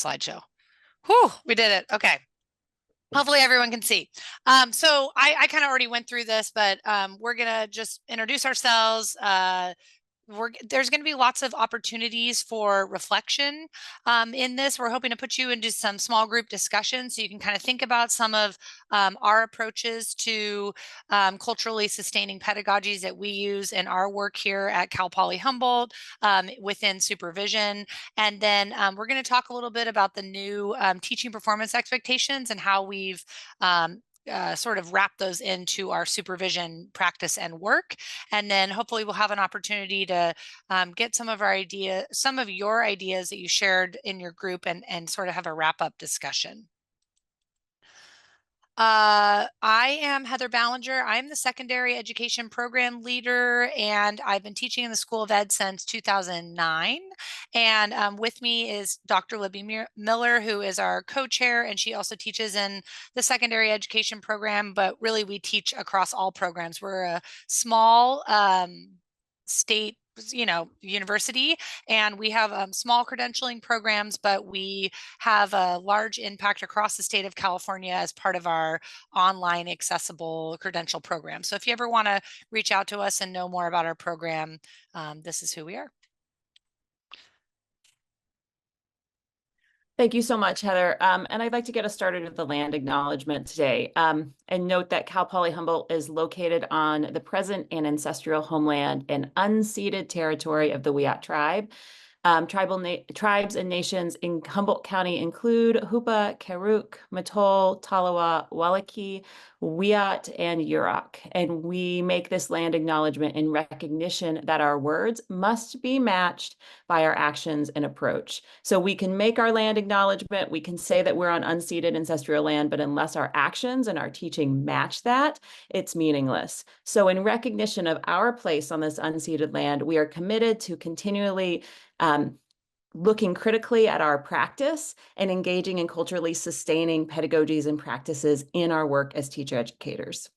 slideshow. Whew, we did it. Okay. Hopefully everyone can see. So I kind of already went through this, but we're going to just introduce ourselves. There's going to be lots of opportunities for reflection in this. We're hoping to put you into some small group discussions so you can kind of think about some of our approaches to culturally sustaining pedagogies that we use in our work here at Poly Humboldt within supervision. And then we're going to talk a little bit about the new teaching performance expectations and how we've sort of wrap those into our supervision practice and work. And then hopefully we'll have an opportunity to get some of your ideas that you shared in your group and sort of have a wrap up discussion. I am Heather Ballinger. I'm the secondary education program leader, and I've been teaching in the School of Ed since 2009. And with me is Dr. Libbi Miller, who is our co-chair, and she also teaches in the secondary education program, but really we teach across all programs. We're a small state university, and we have small credentialing programs, but we have a large impact across the state of California as part of our online accessible credential program. So if you ever want to reach out to us and know more about our program, this is who we are. Thank you so much, Heather. And I'd like to get us started with the land acknowledgement today. And note that Cal Poly Humboldt is located on the present and ancestral homeland and unceded territory of the Wiyot tribe. Tribes and nations in Humboldt County include Hupa, Karuk, Matol, Talawa, Walaki, Wiyot, and Yurok. And we make this land acknowledgement in recognition that our words must be matched by our actions and approach. So we can make our land acknowledgement, we can say that we're on unceded ancestral land, but unless our actions and our teaching match that, it's meaningless. So in recognition of our place on this unceded land, we are committed to continually looking critically at our practice and engaging in culturally sustaining pedagogies and practices in our work as teacher educators.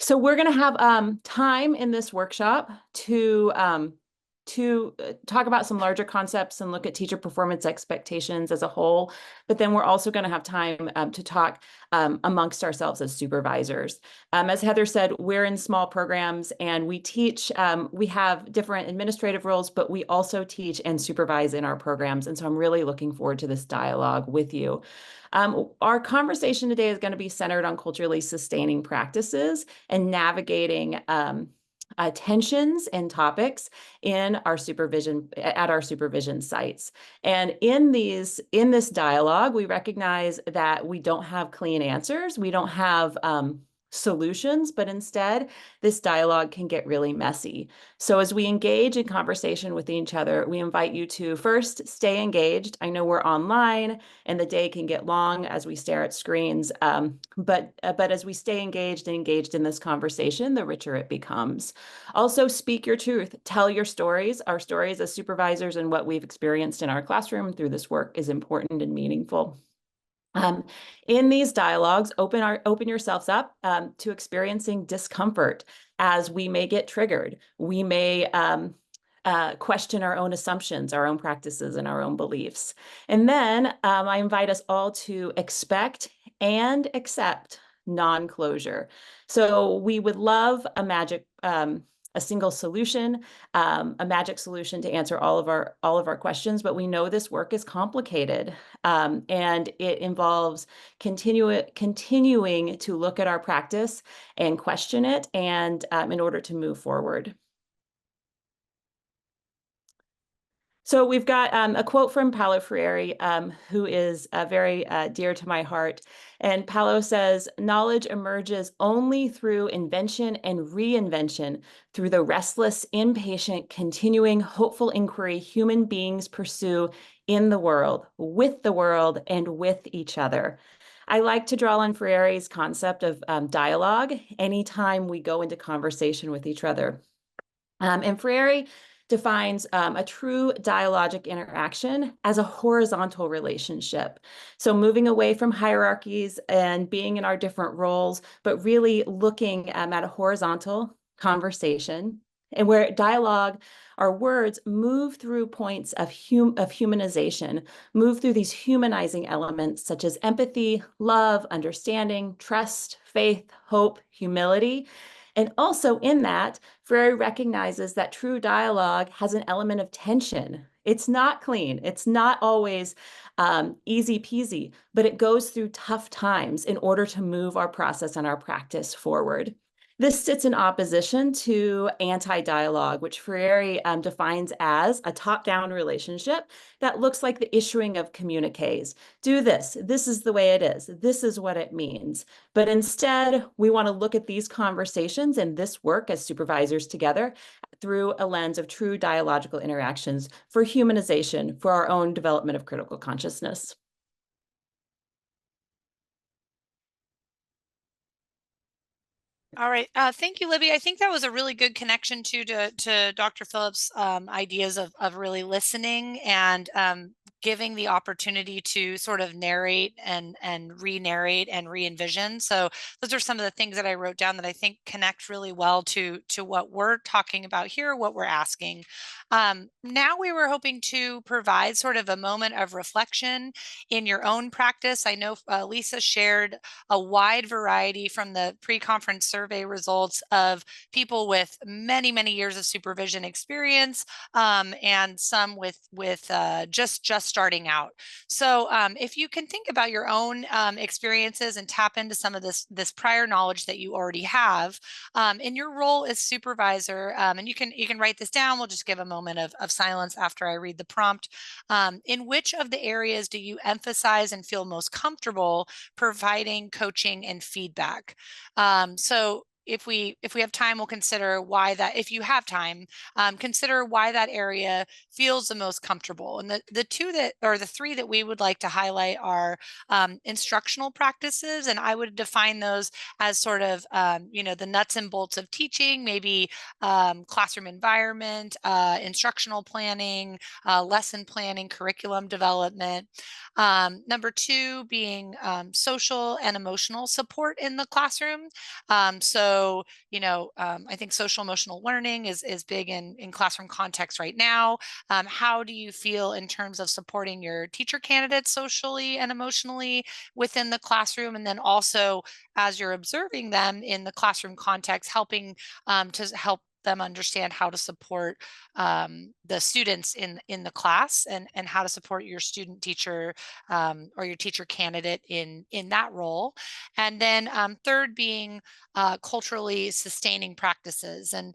So we're going to have time in this workshop to talk about some larger concepts and look at teacher performance expectations as a whole. But then we're also going to have time to talk amongst ourselves as supervisors. As Heather said, we're in small programs and we teach, we have different administrative roles, but we also teach and supervise in our programs. And so I'm really looking forward to this dialogue with you. Our conversation today is going to be centered on culturally sustaining practices and navigating tensions and topics in our supervision at our supervision sites. And in this dialogue, we recognize that we don't have clean answers. We don't have solutions, but instead this dialogue can get really messy. So as we engage in conversation with each other, we invite you to first stay engaged. I know we're online and the day can get long as we stare at screens, but as we stay engaged in this conversation, the richer it becomes. Also, speak your truth, tell your stories. Our stories as supervisors and what we've experienced in our classroom through this work is important and meaningful. In these dialogues, open yourselves up to experiencing discomfort as we may get triggered. We may question our own assumptions, our own practices, and our own beliefs. And then I invite us all to expect and accept non-closure. So we would love a single solution, a magic solution to answer all of our questions, but we know this work is complicated, and it involves continuing to look at our practice and question it, and in order to move forward. So we've got a quote from Paulo Freire, who is very dear to my heart. And Paulo says, "Knowledge emerges only through invention and reinvention, through the restless, impatient, continuing, hopeful inquiry human beings pursue in the world, and with each other." I like to draw on Freire's concept of dialogue anytime we go into conversation with each other. And Freire defines a true dialogic interaction as a horizontal relationship. So moving away from hierarchies and being in our different roles, but really looking at a horizontal conversation and where dialogue our words move through points of humanization, move through these humanizing elements such as empathy, love, understanding, trust, faith, hope, humility. And also in that, Freire recognizes that true dialogue has an element of tension. It's not clean. It's not always easy peasy, but it goes through tough times in order to move our process and our practice forward. This sits in opposition to anti-dialogue, which Freire defines as a top-down relationship that looks like the issuing of communiques. Do this. This is the way it is. This is what it means. But instead, we want to look at these conversations and this work as supervisors together through a lens of true dialogical interactions for humanization, for our own development of critical consciousness. All right. Thank you, Libby. I think that was a really good connection to Dr. Phillips' ideas of really listening and giving the opportunity to sort of narrate and re-narrate and re-envision. So those are some of the things that I wrote down that I think connect really well to what we're talking about here, what we're asking. Now we were hoping to provide sort of a moment of reflection in your own practice. I know Lisa shared a wide variety from the pre-conference survey results of people with many, many years of supervision experience and some with just starting out. So if you can think about your own experiences and tap into some of this prior knowledge that you already have in your role as supervisor, and you can write this down. We'll just give a moment of silence after I read the prompt. In which of the areas do you emphasize and feel most comfortable providing coaching and feedback? So if we have time, we'll consider why that, if you have time, consider why that area feels the most comfortable. And the two that, or the three that we would like to highlight are instructional practices. And I would define those as sort of, the nuts and bolts of teaching, maybe classroom environment, instructional planning, lesson planning, curriculum development. Number two being social and emotional support in the classroom. I think social emotional learning is big in classroom context right now. How do you feel in terms of supporting your teacher candidates socially and emotionally within the classroom? And then also, as you're observing them in the classroom context, helping to help them understand how to support the students in the class and how to support your student teacher or your teacher candidate in that role. And then third being culturally sustaining practices. And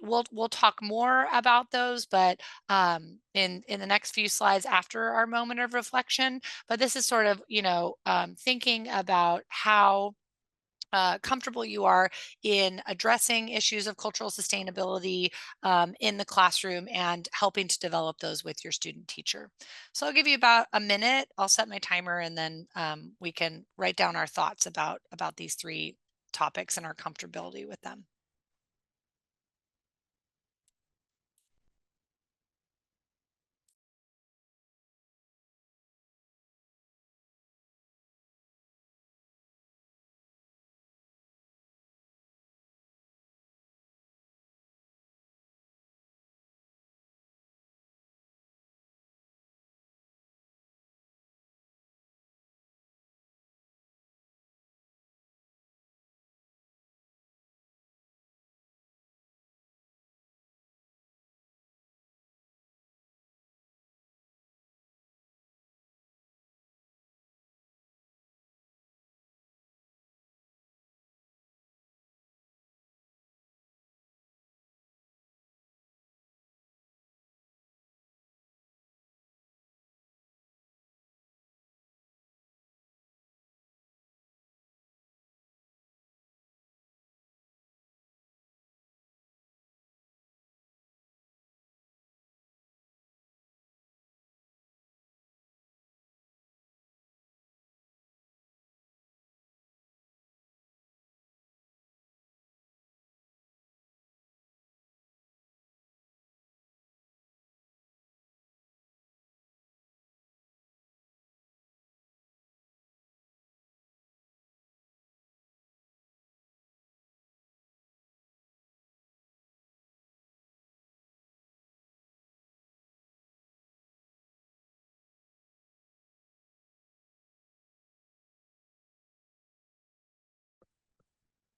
we'll talk more about those, but in the next few slides after our moment of reflection. But this is sort of, thinking about how comfortable you are in addressing issues of cultural sustainability in the classroom and helping to develop those with your student teacher. So I'll give you about a minute. I'll set my timer and then we can write down our thoughts about these three topics and our comfortability with them.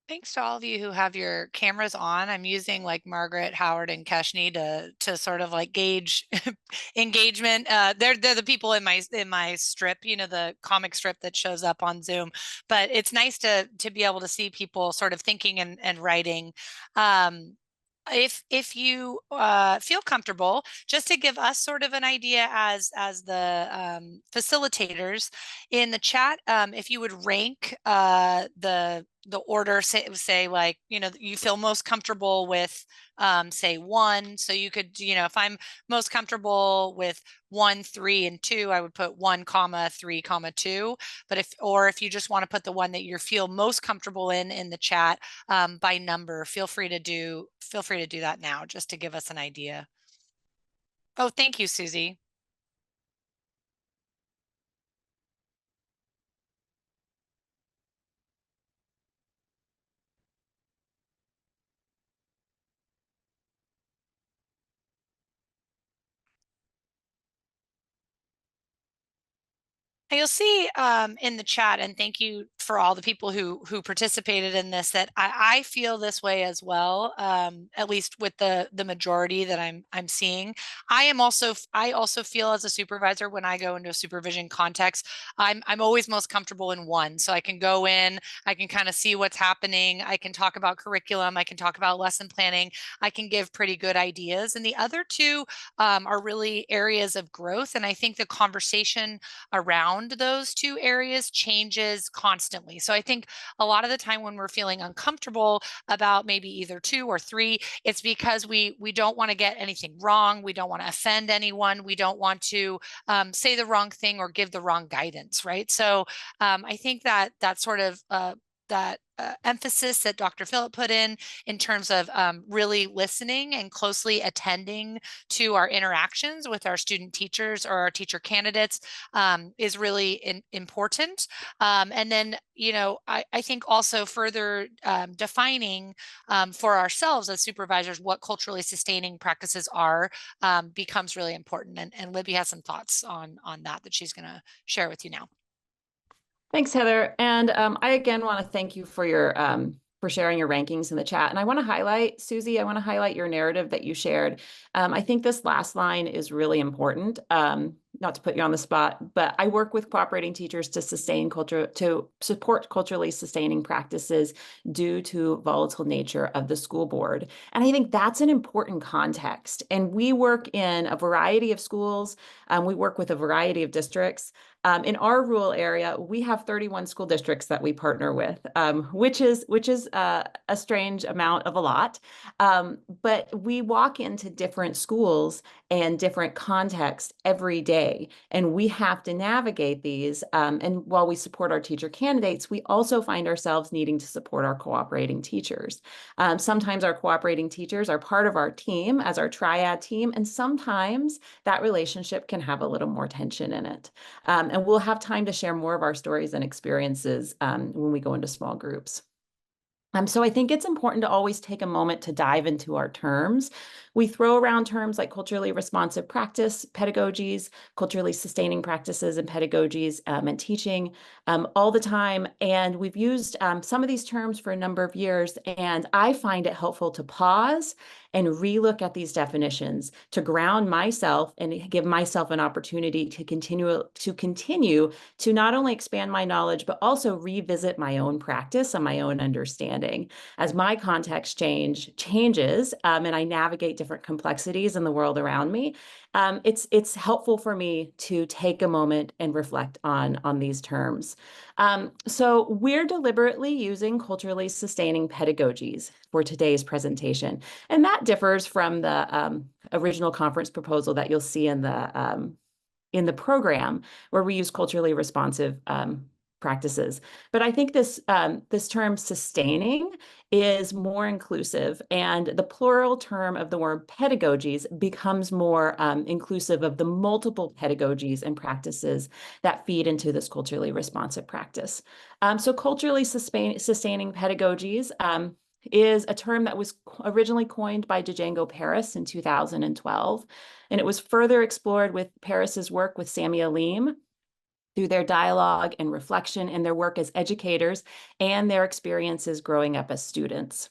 Thanks to all of you who have your cameras on. I'm using like Margaret, Howard, and Keshni to sort of like gauge engagement. They're the people in my strip, the comic strip that shows up on Zoom. But it's nice to be able to see people sort of thinking and writing. Um, if you feel comfortable, just to give us sort of an idea as the facilitators in the chat, if you would rank the order, say like, you feel most comfortable with, say 1. So you could, if I'm most comfortable with 1, 3, and 2, I would put 1, 3, 2. But if you just want to put the one that you feel most comfortable in the chat by number, feel free to do that now, just to give us an idea. Oh, thank you, Susie. You'll see in the chat, and thank you for all the people who participated in this, that I feel this way as well, at least with the majority that I'm seeing. I also feel as a supervisor, when I go into a supervision context, I'm always most comfortable in 1. So I can go in, I can kind of see what's happening, I can talk about curriculum, I can talk about lesson planning, I can give pretty good ideas. And the other 2 are really areas of growth. And I think the conversation around those 2 areas changes constantly. So I think a lot of the time when we're feeling uncomfortable about maybe either 2 or 3, it's because we don't want to get anything wrong. We don't want to offend anyone. We don't want to say the wrong thing or give the wrong guidance, right? So I think that sort of that emphasis that Dr. Phillip put in terms of really listening and closely attending to our interactions with our student teachers or our teacher candidates is really important. And then, I think also further defining for ourselves as supervisors what culturally sustaining practices are becomes really important. And Libby has some thoughts on that she's going to share with you now. Thanks, Heather. And I again want to thank you for your for sharing your rankings in the chat. And I want to highlight, Susie, I want to highlight your narrative that you shared. I think this last line is really important. Not to put you on the spot, but I work with cooperating teachers to support culturally sustaining practices due to volatile nature of the school board. And I think that's an important context. And we work in a variety of schools. We work with a variety of districts. In our rural area, we have 31 school districts that we partner with, which is a strange amount of a lot. But we walk into different schools and different contexts every day, and we have to navigate these. And while we support our teacher candidates, we also find ourselves needing to support our cooperating teachers. Sometimes our cooperating teachers are part of our team as our triad team, and sometimes that relationship can have a little more tension in it. And we'll have time to share more of our stories and experiences when we go into small groups. So I think it's important to always take a moment to dive into our terms. We throw around terms like culturally responsive practice, pedagogies, culturally sustaining practices and pedagogies, and teaching all the time. And we've used some of these terms for a number of years, and I find it helpful to pause and relook at these definitions to ground myself and give myself an opportunity to continue to not only expand my knowledge, but also revisit my own practice and my own understanding. As my context changes and I navigate different complexities in the world around me, it's helpful for me to take a moment and reflect on these terms. So we're deliberately using culturally sustaining pedagogies for today's presentation, and that differs from the original conference proposal that you'll see in the program, where we use culturally responsive practices. But I think this term sustaining is more inclusive, and the plural term of the word pedagogies becomes more inclusive of the multiple pedagogies and practices that feed into this culturally responsive practice. So culturally sustaining pedagogies is a term that was originally coined by Django Paris in 2012. And it was further explored with Paris's work with Sammy Alim through their dialogue and reflection in their work as educators and their experiences growing up as students.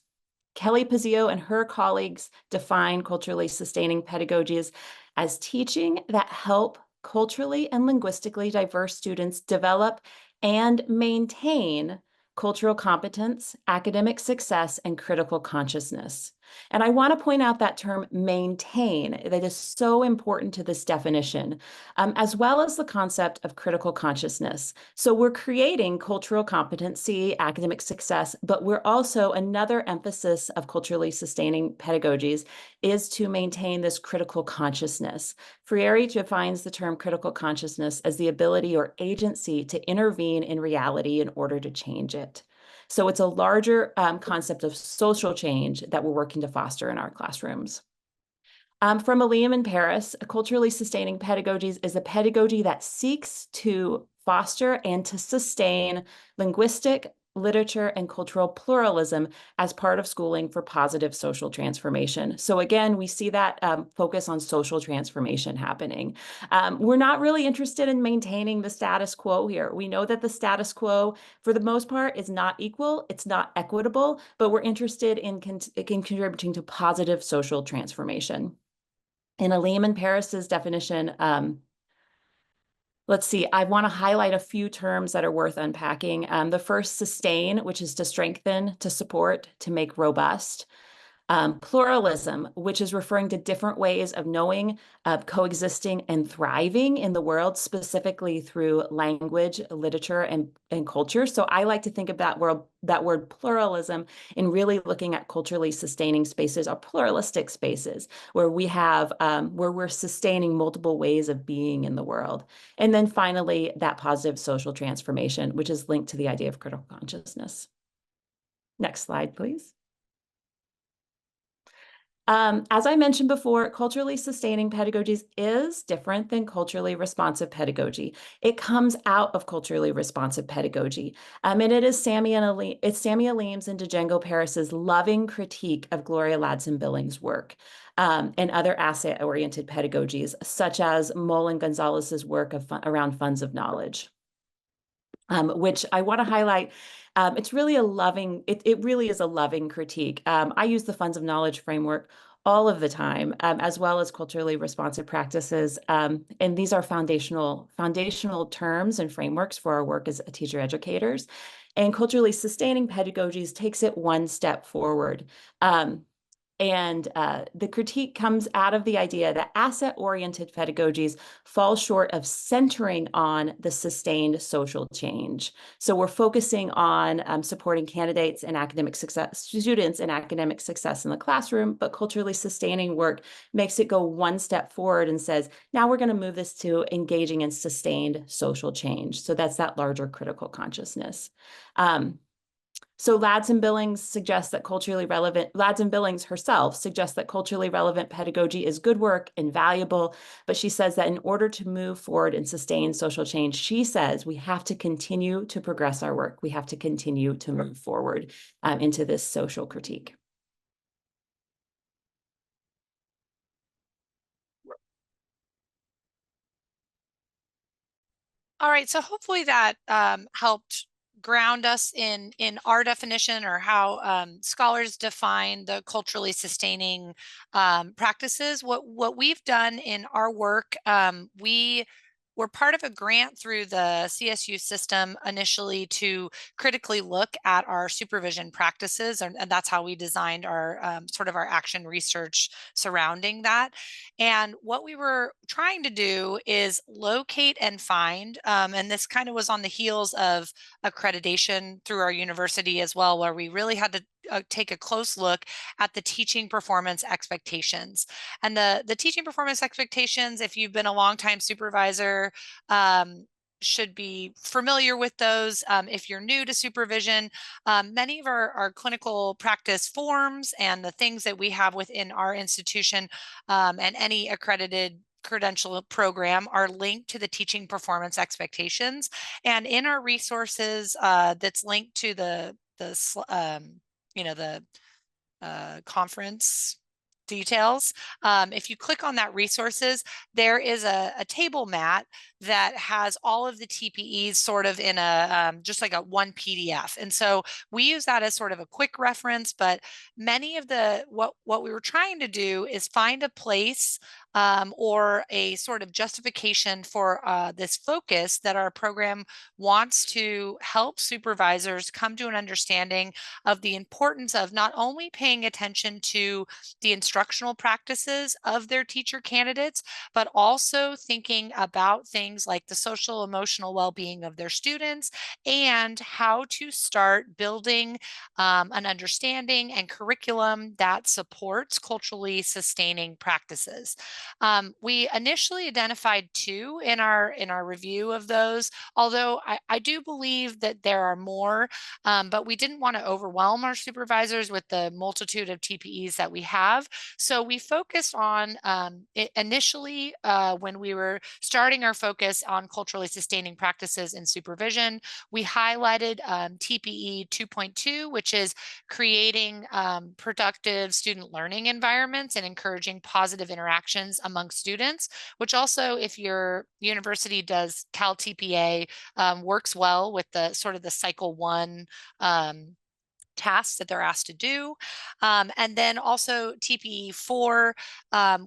Kelly Pizzio and her colleagues define culturally sustaining pedagogies as teaching that help culturally and linguistically diverse students develop and maintain cultural competence, academic success, and critical consciousness. And I want to point out that term maintain, that is so important to this definition, as well as the concept of critical consciousness. So we're creating cultural competency, academic success, but we're also, another emphasis of culturally sustaining pedagogies is to maintain this critical consciousness. Freire defines the term critical consciousness as the ability or agency to intervene in reality in order to change it. So it's a larger concept of social change that we're working to foster in our classrooms. From Miller and Paris, a culturally sustaining pedagogies is a pedagogy that seeks to foster and to sustain linguistic, literature, and cultural pluralism as part of schooling for positive social transformation. So again, we see that focus on social transformation happening. We're not really interested in maintaining the status quo here. We know that the status quo, for the most part, is not equal, it's not equitable, but we're interested in contributing to positive social transformation. In Alim and Paris's definition, let's see, I want to highlight a few terms that are worth unpacking. The first, sustain, which is to strengthen, to support, to make robust. Pluralism, which is referring to different ways of knowing, coexisting, and thriving in the world, specifically through language, literature, and culture. So I like to think of that word pluralism in really looking at culturally sustaining spaces or pluralistic spaces where we have where we're sustaining multiple ways of being in the world. And then finally, that positive social transformation, which is linked to the idea of critical consciousness. Next slide, please. As I mentioned before, culturally sustaining pedagogies is different than culturally responsive pedagogy. It comes out of culturally responsive pedagogy. And it is Sammy Alim's and Django Paris's loving critique of Gloria Ladson-Billings' work and other asset-oriented pedagogies, such as Moll and Gonzalez's work around funds of knowledge. Which I want to highlight. It's really a loving, it really is a loving critique. I use the funds of knowledge framework all of the time, as well as culturally responsive practices. And these are foundational terms and frameworks for our work as teacher educators. And culturally sustaining pedagogies takes it one step forward. And the critique comes out of the idea that asset-oriented pedagogies fall short of centering on the sustained social change. So we're focusing on supporting candidates and academic success, students in academic success in the classroom, but culturally sustaining work makes it go one step forward and says, now we're going to move this to engaging in sustained social change. So that's that larger critical consciousness. So Ladson-Billings herself suggests that culturally relevant pedagogy is good work and valuable, but she says that in order to move forward and sustain social change, she says we have to continue to progress our work. We have to continue to move forward into this social critique. All right, so hopefully that helped ground us in our definition, or how scholars define the culturally sustaining practices. What we've done in our work, we're part of a grant through the CSU system initially to critically look at our supervision practices, and that's how we designed our sort of our action research surrounding that. And what we were trying to do is locate and find, and this kind of was on the heels of accreditation through our university as well, where we really had to take a close look at the teaching performance expectations. And the teaching performance expectations, if you've been a longtime supervisor, should be familiar with those. If you're new to supervision, many of our clinical practice forms and the things that we have within our institution and any accredited credential program are linked to the teaching performance expectations. And in our resources, that's linked to the conference details. If you click on that resources, there is a table mat that has all of the TPEs sort of in a just like a one PDF. And so we use that as sort of a quick reference, but many of the what we were trying to do is find a place or a sort of justification for this focus that our program wants to help supervisors come to an understanding of the importance of not only paying attention to the instructional practices of their teacher candidates, but also thinking about things like the social emotional well-being of their students and how to start building an understanding and curriculum that supports culturally sustaining practices. We initially identified two in our review of those, although I do believe that there are more, but we didn't want to overwhelm our supervisors with the multitude of TPEs that we have. So we focused on initially when we were starting our focus on culturally sustaining practices in supervision, we highlighted TPE 2.2, which is creating productive student learning environments and encouraging positive interactions among students, which also, if your university does Cal TPA, works well with the sort of the cycle one tasks that they're asked to do. And then also TPE4,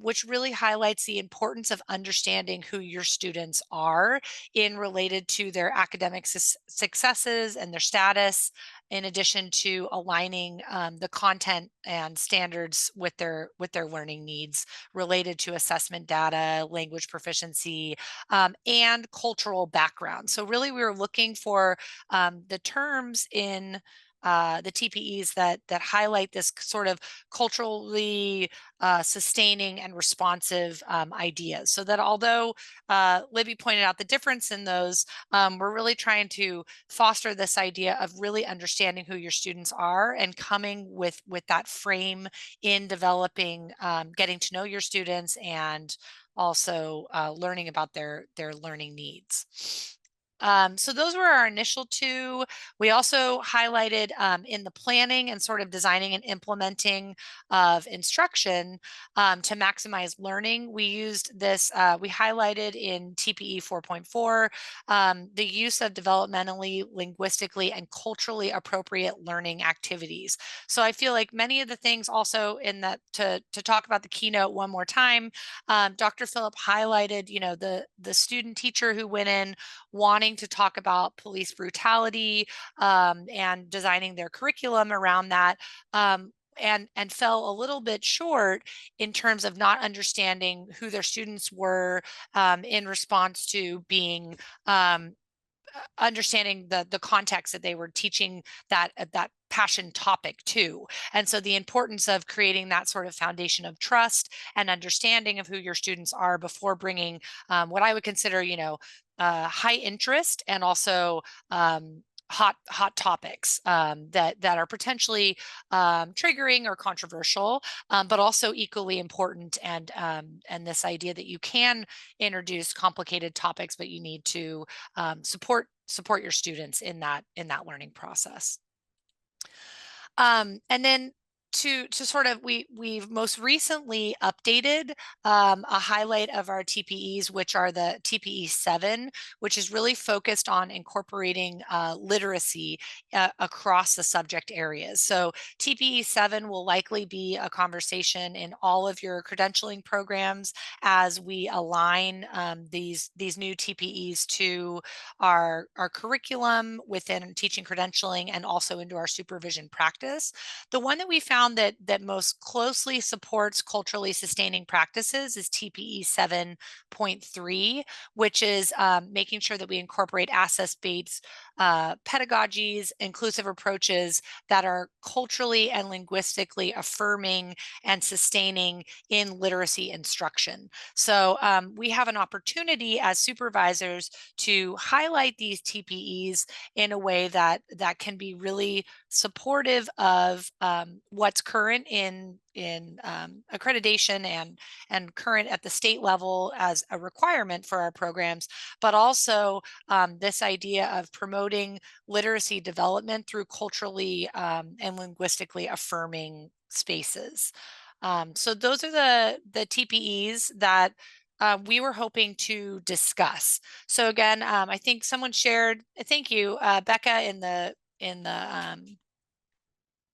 which really highlights the importance of understanding who your students are in related to their academic successes and their status, in addition to aligning the content and standards with their learning needs related to assessment data, language proficiency, and cultural background. So really we were looking for the terms in the TPEs that highlight this sort of culturally sustaining and responsive ideas. So that although Libby pointed out the difference in those, we're really trying to foster this idea of really understanding who your students are and coming with that frame in developing, getting to know your students and also learning about their learning needs. So those were our initial two. We also highlighted in the planning and sort of designing and implementing of instruction to maximize learning. We used this, we highlighted in TPE 4.4, the use of developmentally, linguistically, and culturally appropriate learning activities. So I feel like many of the things also in that, to talk about the keynote one more time, Dr. Phillip highlighted, you know, the student teacher who went in wanting to talk about police brutality and designing their curriculum around that. And fell a little bit short in terms of not understanding who their students were in response to being understanding the context that they were teaching that passion topic to. And so the importance of creating that sort of foundation of trust and understanding of who your students are before bringing what I would consider, you know, high interest and also hot topics that are potentially triggering or controversial, but also equally important. And this idea that you can introduce complicated topics, but you need to support your students in that learning process. And then to sort of, we've most recently updated a highlight of our TPEs, which are the TPE 7, which is really focused on incorporating literacy across the subject areas. So TPE 7 will likely be a conversation in all of your credentialing programs as we align these new TPEs to our curriculum within teaching credentialing and also into our supervision practice. The one that we found that most closely supports culturally sustaining practices is TPE 7.3, which is making sure that we incorporate assess-based pedagogies, inclusive approaches that are culturally and linguistically affirming and sustaining in literacy instruction. So we have an opportunity as supervisors to highlight these TPEs in a way that can be really supportive of what's current in accreditation and current at the state level as a requirement for our programs, but also this idea of promoting literacy development through culturally and linguistically affirming spaces. So those are the TPEs that we were hoping to discuss. So again, I think someone shared, thank you, Becca in the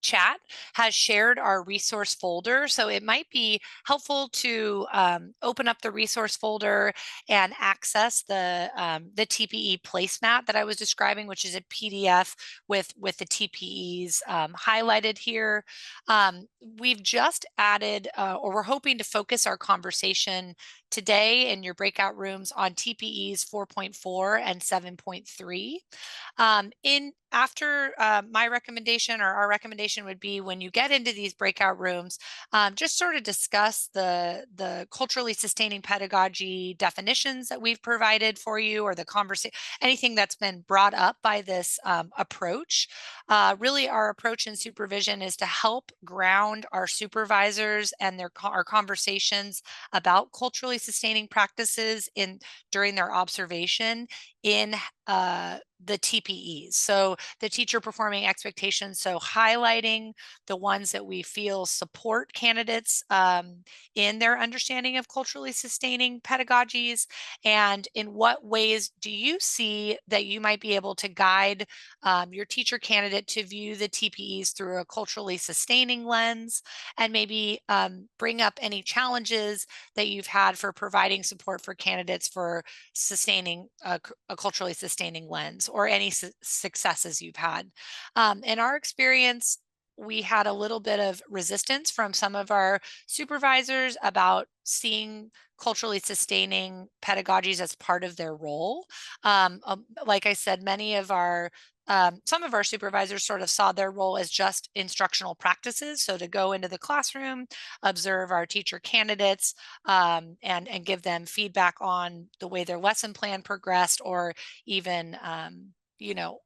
chat has shared our resource folder. So it might be helpful to open up the resource folder and access the TPE placemat that I was describing, which is a PDF with the TPEs highlighted here. We've just added, or we're hoping to focus our conversation today in your breakout rooms on TPEs 4.4 and 7.3. After my recommendation or our recommendation would be when you get into these breakout rooms, just sort of discuss the culturally sustaining pedagogy definitions that we've provided for you, or the conversation, anything that's been brought up by this approach. Really, our approach in supervision is to help ground our supervisors and our conversations about culturally sustaining practices during their observation in the TPEs. So the teacher performing expectations. So highlighting the ones that we feel support candidates in their understanding of culturally sustaining pedagogies, and in what ways do you see that you might be able to guide your teacher candidate to view the TPEs through a culturally sustaining lens, and maybe bring up any challenges that you've had for providing support for candidates for sustaining a culturally sustaining lens, or any successes you've had. In our experience, we had a little bit of resistance from some of our supervisors about seeing culturally sustaining pedagogies as part of their role. Like I said, some of our supervisors sort of saw their role as just instructional practices. So to go into the classroom, observe our teacher candidates, and give them feedback on the way their lesson plan progressed, or even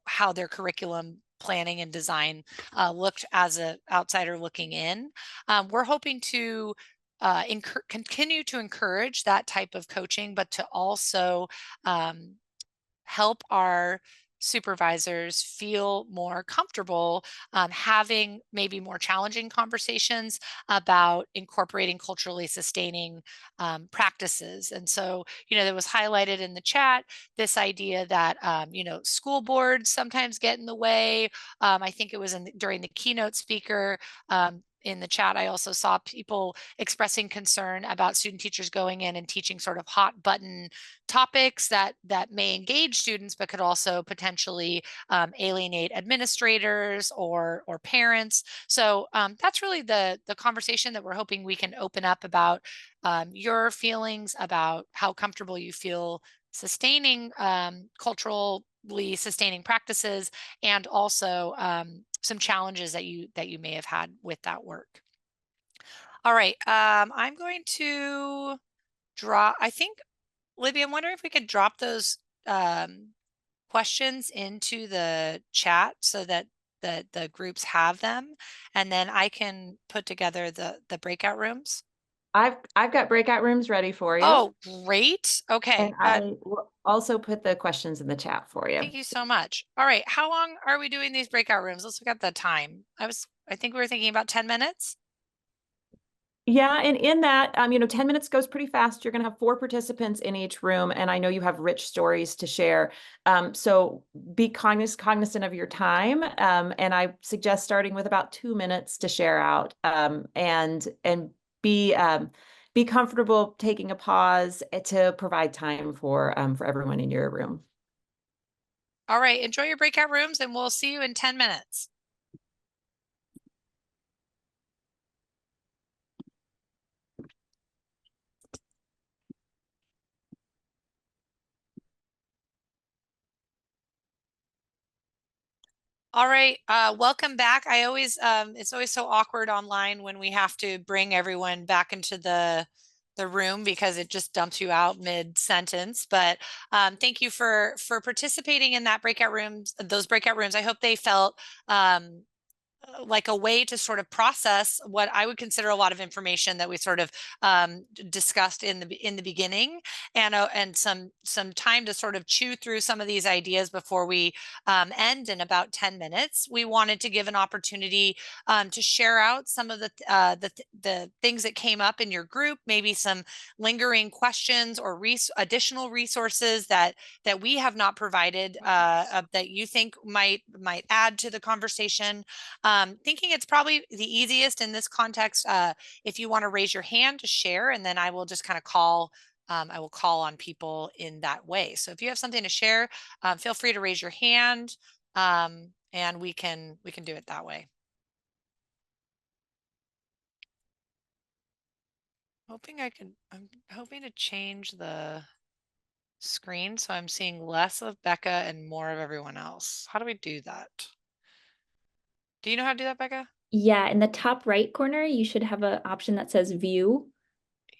how their curriculum planning and design looked as an outsider looking in. We're hoping to continue to encourage that type of coaching, but to also help our supervisors feel more comfortable having maybe more challenging conversations about incorporating culturally sustaining practices. And so, that was highlighted in the chat, this idea that, school boards sometimes get in the way. I think it was during the keynote speaker in the chat, I also saw people expressing concern about student teachers going in and teaching sort of hot button topics that may engage students, but could also potentially alienate administrators or parents. So that's really the conversation that we're hoping we can open up about your feelings about how comfortable you feel sustaining culturally sustaining practices, and also some challenges that you may have had with that work. All right, I'm going to I think, Libby, I'm wondering if we could drop those questions into the chat so that the groups have them, and then I can put together the breakout rooms. I've got breakout rooms ready for you. Oh, great. Okay. And I will also put the questions in the chat for you. Thank you so much. All right. How long are we doing these breakout rooms? Let's look at the time. I think we were thinking about 10 minutes. Yeah, and in that, 10 minutes goes pretty fast. You're going to have 4 participants in each room, and I know you have rich stories to share. So be cognizant of your time, and I suggest starting with about 2 minutes to share out, and be comfortable taking a pause to provide time for everyone in your room. All right. Enjoy your breakout rooms, and we'll see you in 10 minutes. All right, welcome back. It's always so awkward online when we have to bring everyone back into the room because it just dumps you out mid-sentence. But thank you for participating in those breakout rooms. I hope they felt like a way to sort of process what I would consider a lot of information that we sort of discussed in the beginning, and some time to sort of chew through some of these ideas before we end in about 10 minutes. We wanted to give an opportunity to share out some of the things that came up in your group, maybe some lingering questions or additional resources that we have not provided that you think might add to the conversation. Thinking it's probably the easiest in this context if you want to raise your hand to share, and then I will just kind of call I will call on people in that way. So if you have something to share, feel free to raise your hand, and we can do it that way. I'm hoping to change the screen so I'm seeing less of Becca and more of everyone else. How do we do that? Do you know how to do that, Becca? Yeah, in the top right corner, you should have an option that says view.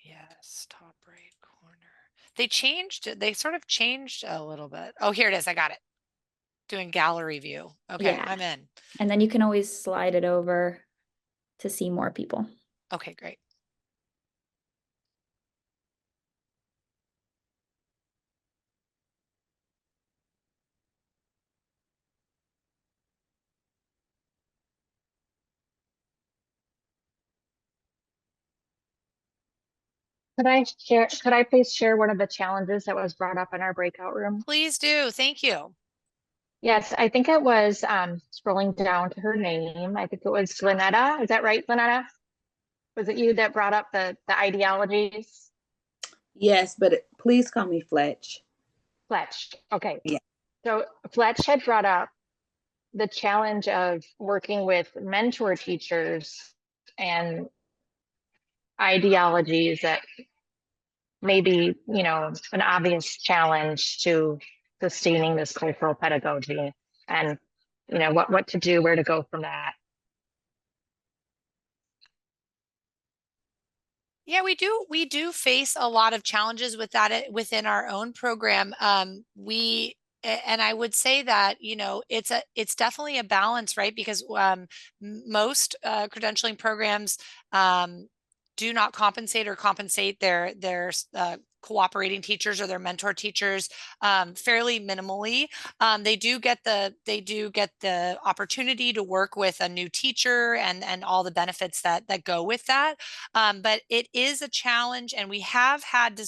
Yes, top right corner. They sort of changed a little bit. Oh, here it is. I got it. Doing gallery view. Okay, Yeah. I'm in. And then you can always slide it over to see more people. Okay, great. Could I please share one of the challenges that was brought up in our breakout room? Please do. Thank you. Yes, I think it was scrolling down to her name. I think it was Lynetta. Is that right, Lynetta? Was it you that brought up the ideologies? Yes, but please call me Fletch. Fletch. Okay. Yeah. So Fletch had brought up the challenge of working with mentor teachers and ideologies that may be, an obvious challenge to sustaining this cultural pedagogy, and what to do, where to go from that. Yeah, we do face a lot of challenges with that within our own program. And I would say that, it's definitely a balance, right? Because most credentialing programs do not compensate or compensate their cooperating teachers or their mentor teachers fairly minimally. They do get the opportunity to work with a new teacher and all the benefits that go with that. But it is a challenge, and we have had to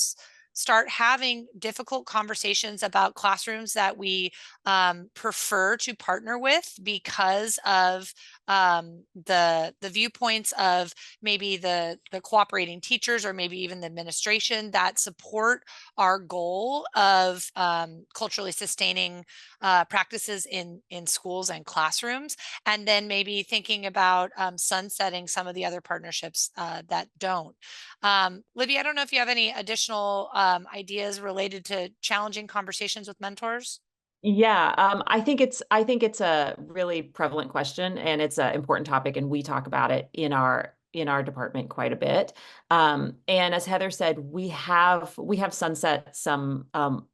start having difficult conversations about classrooms that we prefer to partner with because of the viewpoints of maybe the cooperating teachers, or maybe even the administration, that support our goal of culturally sustaining practices in schools and classrooms, and then maybe thinking about sunsetting some of the other partnerships that don't. Libby, I don't know if you have any additional ideas related to challenging conversations with mentors. Yeah, I think it's a really prevalent question, and it's an important topic, and we talk about it in our department quite a bit. And as Heather said, we have sunset some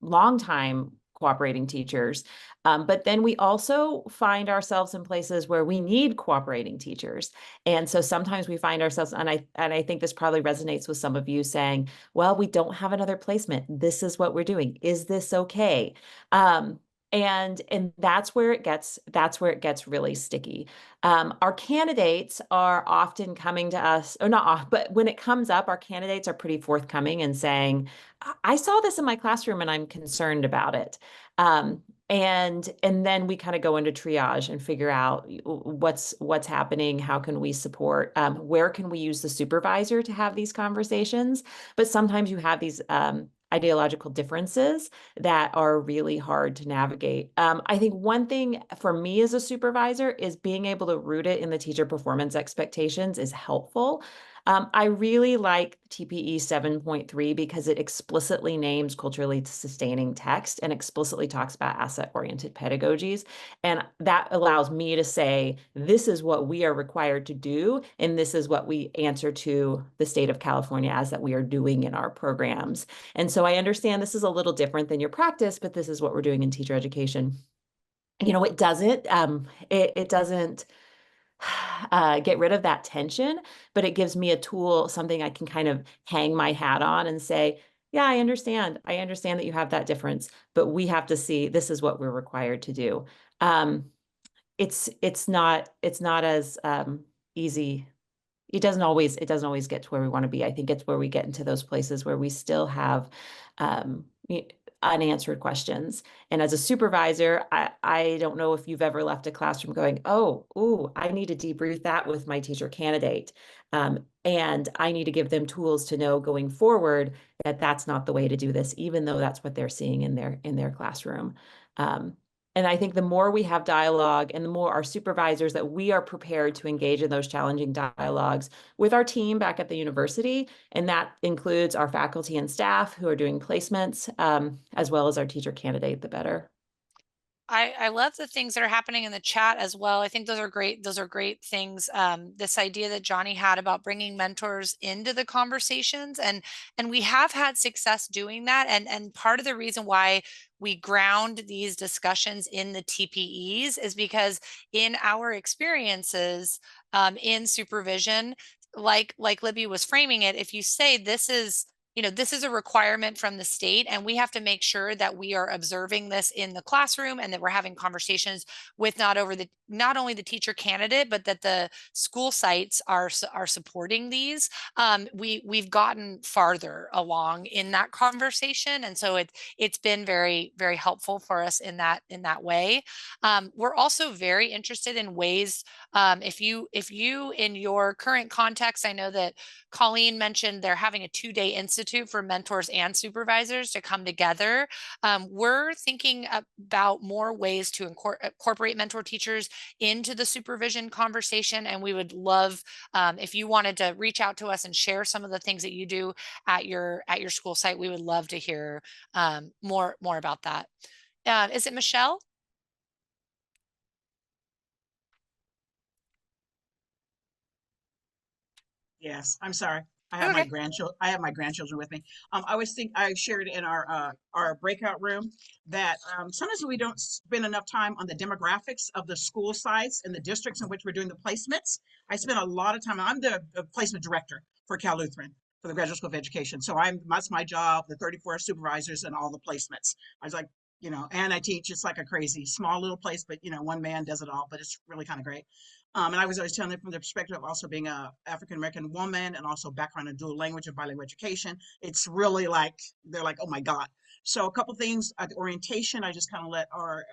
longtime cooperating teachers, but then we also find ourselves in places where we need cooperating teachers, and so sometimes we find ourselves, and I think this probably resonates with some of you, saying, "Well, we don't have another placement. This is what we're doing. Is this okay?" And that's where it gets really sticky. Our candidates are often coming to us, or not, but when it comes up, our candidates are pretty forthcoming and saying, "I saw this in my classroom and I'm concerned about it." And then we kind of go into triage and figure out what's happening, how can we support, where can we use the supervisor to have these conversations. But sometimes you have these ideological differences that are really hard to navigate. I think one thing for me as a supervisor is being able to root it in the teacher performance expectations is helpful. I really like TPE 7.3 because it explicitly names culturally sustaining text and explicitly talks about asset-oriented pedagogies. And that allows me to say, this is what we are required to do, and this is what we answer to the state of California as that we are doing in our programs. And so I understand this is a little different than your practice, but this is what we're doing in teacher education. It doesn't get rid of that tension, but it gives me a tool, something I can kind of hang my hat on and say, yeah, I understand. I understand that you have that difference, but we have to see this is what we're required to do. It's not as easy. It doesn't always get to where we want to be. I think it's where we get into those places where we still have unanswered questions. And as a supervisor, I don't know if you've ever left a classroom going, oh, ooh, I need to debrief that with my teacher candidate. And I need to give them tools to know going forward that that's not the way to do this, even though that's what they're seeing in their classroom. And I think the more we have dialogue and the more our supervisors that we are prepared to engage in those challenging dialogues with our team back at the university, and that includes our faculty and staff who are doing placements, as well as our teacher candidate, the better. I love the things that are happening in the chat as well. I think those are great. Those are great things. This idea that Johnny had about bringing mentors into the conversations, and we have had success doing that. And part of the reason why we ground these discussions in the TPEs is because in our experiences in supervision, like Libby was framing it, if you say this is, you know, this is a requirement from the state, and we have to make sure that we are observing this in the classroom and that we're having conversations with not only the teacher candidate, but that the school sites are supporting these. We've gotten farther along in that conversation, and so it's been very, very helpful for us in that way. We're also very interested in ways, if you in your current context, I know that Colleen mentioned they're having a 2-day institute for mentors and supervisors to come together. We're thinking about more ways to incorporate mentor teachers into the supervision conversation, and we would love if you wanted to reach out to us and share some of the things that you do at your school site. We would love to hear more about that. Is it Michelle? Yes, I'm sorry. I have my Okay. grandchildren. I have my grandchildren with me. I shared in our breakout room that sometimes we don't spend enough time on the demographics of the school sites and the districts in which we're doing the placements. I spend a lot of time. I'm the placement director for Cal Lutheran for the Graduate School of Education. So that's my job. The 34 supervisors and all the placements. I was like, and I teach. It's like a crazy small little place, but one man does it all. But it's really kind of great. And I was always telling them from the perspective of also being a African-American woman and also background in dual language and bilingual education. It's really like, they're like, oh my God. So a couple things at the orientation, I just kind of let our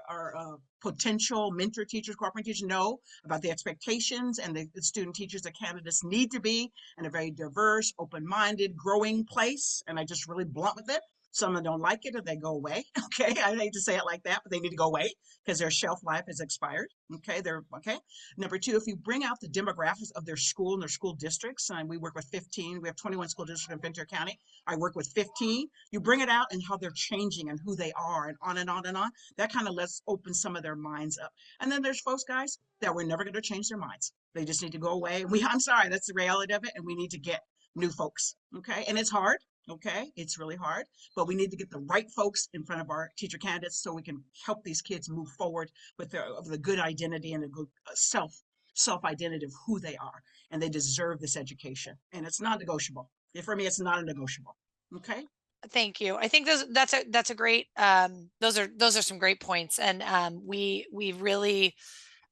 potential mentor teachers, cooperating teachers know about the expectations and the student teachers that candidates need to be in a very diverse, open-minded, growing place. And I just really blunt with it. Some of them don't like it or they go away. Okay, I hate to say it like that, but they need to go away because their shelf life has expired. Okay, they're okay. Number two, if you bring out the demographics of their school and their school districts, and we work with 15, we have 21 school districts in Ventura County. I work with 15. You bring it out and how they're changing and who they are and on and on and on. That kind of lets open some of their minds up. And then there's folks, guys, that we're never going to change their minds. They just need to go away. I'm sorry, that's the reality of it. And we need to get new folks. Okay, and it's hard. Okay, it's really hard, but we need to get the right folks in front of our teacher candidates so we can help these kids move forward with the good identity and a good self-identity of who they are, and they deserve this education, and it's non-negotiable. For me, it's non-negotiable. Okay. Thank you. I think that's a great those are some great points, and we really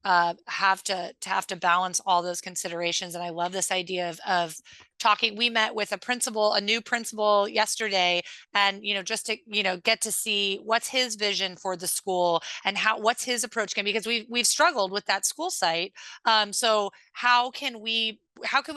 have to balance all those considerations. And I love this idea of talking. We met with a new principal yesterday, and just to get to see what's his vision for the school and what's his approach can be, because we've struggled with that school site. So how can we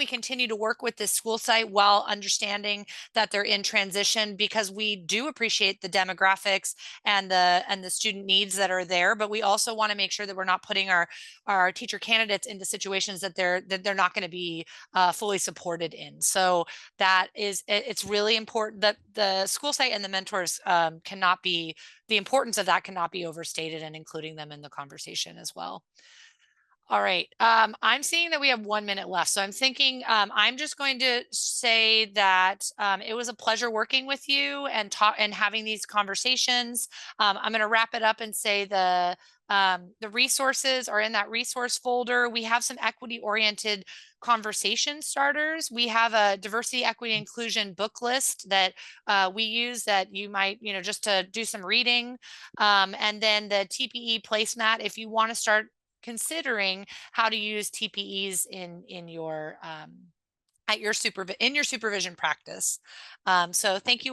continue to work with this school site while understanding that they're in transition, because we do appreciate the demographics and the student needs that are there, but we also want to make sure that we're not putting our teacher candidates into situations that they're not going to be fully supported in. So it's really important that the school site and the mentors the importance of that cannot be overstated, and including them in the conversation as well. All right. I'm seeing that we have 1 minute left. So I'm thinking I'm just going to say that it was a pleasure working with you and having these conversations. I'm going to wrap it up and say the The resources are in that resource folder. We have some equity-oriented conversation starters. We have a diversity, equity, inclusion book list that we use that you might, just to do some reading. And then the TPE placemat, if you want to start considering how to use TPEs in your in your supervision practice. So thank you all.